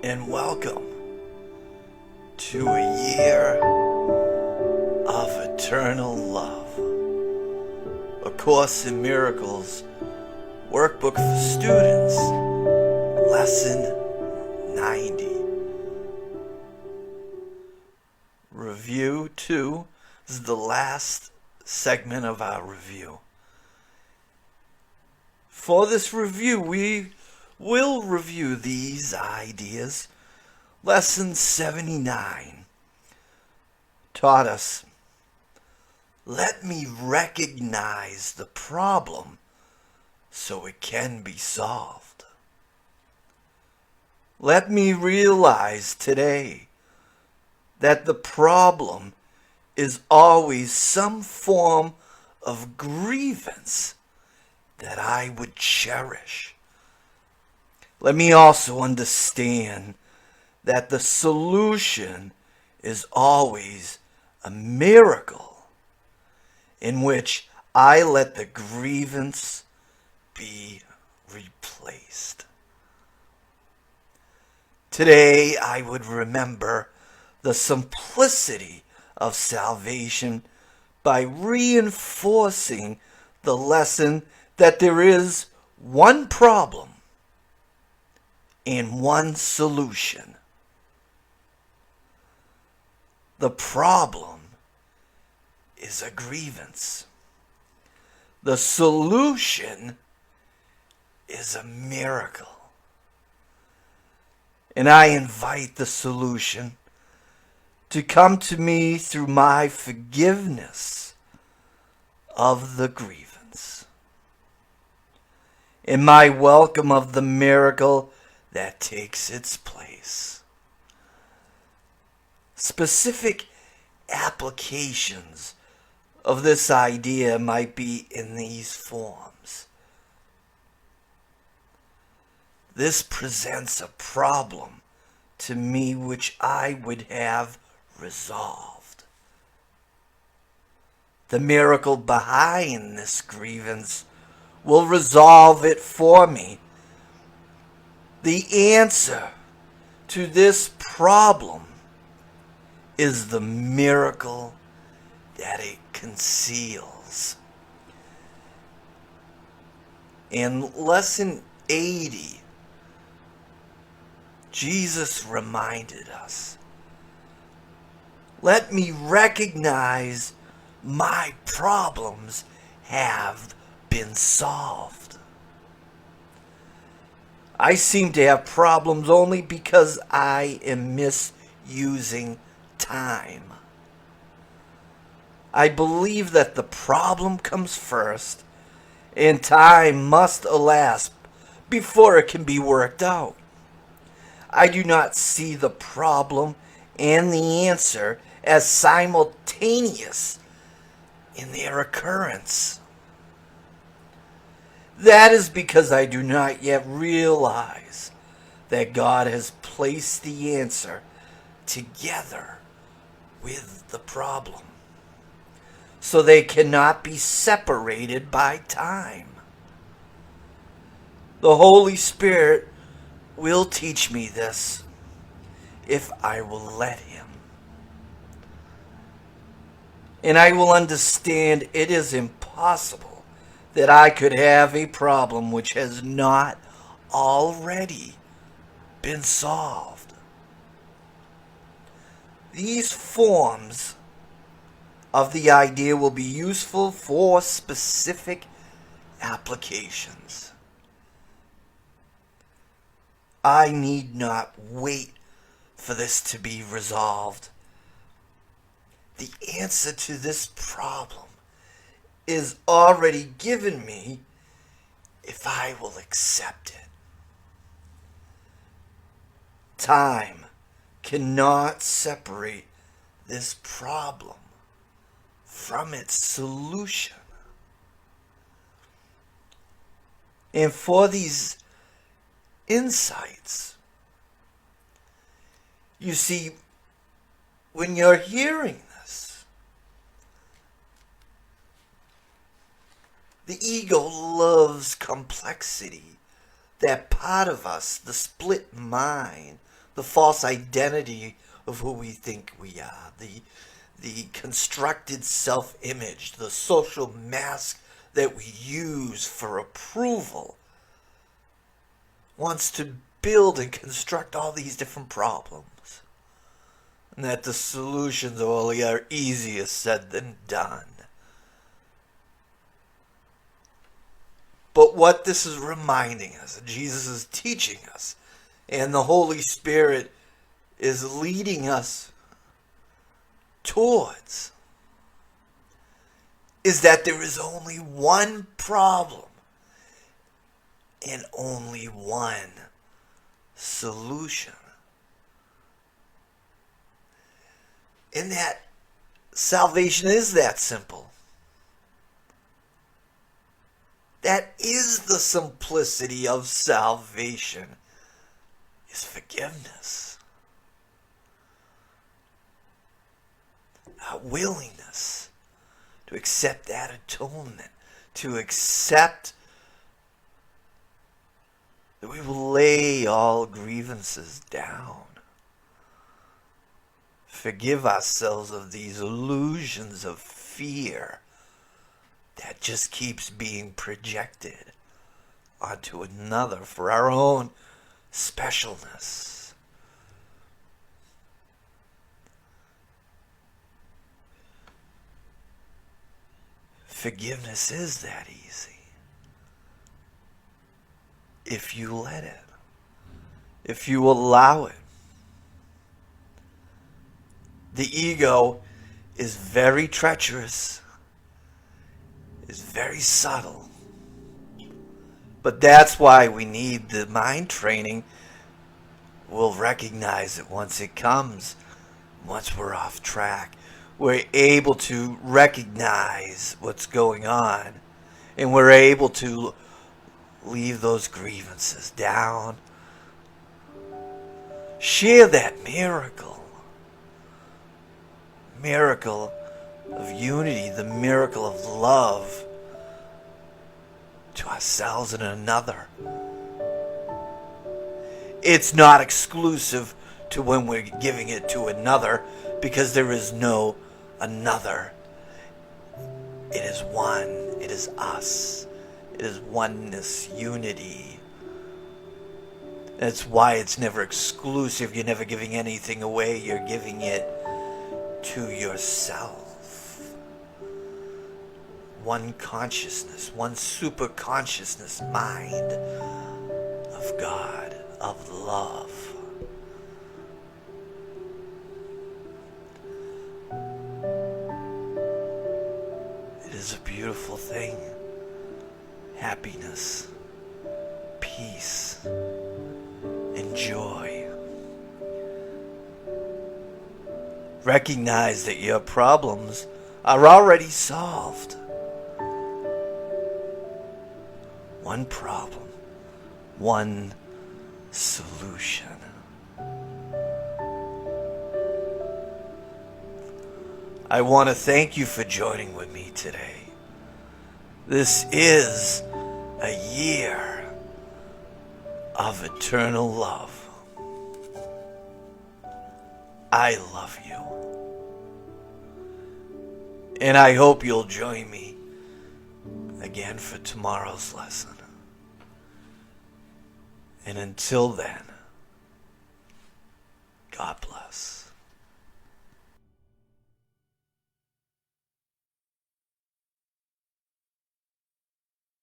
and welcome to a year of eternal love. A Course in Miracles Workbook for Students, Lesson 90. Review 2 is the last segment of our review. For this review, we will review these ideas. Lesson 79 taught us, let me recognize the problem so it can be solved. Let me realize today that the problem is always some form of grievance that I would cherish. Let me also understand that the solution is always a miracle in which I let the grievance be replaced. Today I would remember the simplicity of salvation by reinforcing the lesson that there is one problem and one solution. The problem is a grievance. The solution is a miracle. And I invite the solution to come to me through my forgiveness of the grievance, in my welcome of the miracle that takes its place. Specific applications of this idea might be in these forms. This presents a problem to me which I would have resolved. The miracle behind this grievance will resolve it for me. The answer to this problem is the miracle that it conceals. In Lesson 80, Jesus reminded us, let me recognize my problems have been solved. I seem to have problems only because I am misusing time. I believe that the problem comes first, and time must elapse before it can be worked out. I do not see the problem and the answer as simultaneous in their occurrence. That is because I do not yet realize that God has placed the answer together with the problem, so they cannot be separated by time. The Holy Spirit will teach me this if I will let Him. And I will understand it is impossible that I could have a problem which has not already been solved. These forms of the idea will be useful for specific applications. I need not wait for this to be resolved. The answer to this problem is already given me if I will accept it. Time cannot separate this problem from its solution. And for these insights, you see, when you're hearing this, the ego loves complexity. That part of us, the split mind, the false identity of who we think we are, the constructed self-image, the social mask that we use for approval, wants to build and construct all these different problems. And that the solutions only are easier said than done. But what this is reminding us, Jesus is teaching us, and the Holy Spirit is leading us towards, is that there is only one problem and only one solution. And that salvation is that simple. That is the simplicity of salvation, is forgiveness. A willingness to accept that atonement, to accept that we will lay all grievances down. Forgive ourselves of these illusions of fear that just keeps being projected onto another for our own specialness. Forgiveness is that easy. If you let it. If you allow it. The ego is very treacherous. Is very subtle. But that's why we need the mind training. We'll recognize it once it comes, once we're off track. We're able to recognize what's going on, and we're able to leave those grievances down. Share that miracle of unity, the miracle of love to ourselves and another. It's not exclusive to when we're giving it to another, because there is no another. It is one. It is us. It is oneness, unity. That's why it's never exclusive. You're never giving anything away. You're giving it to yourself. One consciousness, one super consciousness mind of God, of love. It is a beautiful thing. Happiness, peace, and joy. Recognize that your problems are already solved. One problem, one solution. I want to thank you for joining with me today. This is a year of eternal love. I love you. And I hope you'll join me again for tomorrow's lesson. And until then, God bless.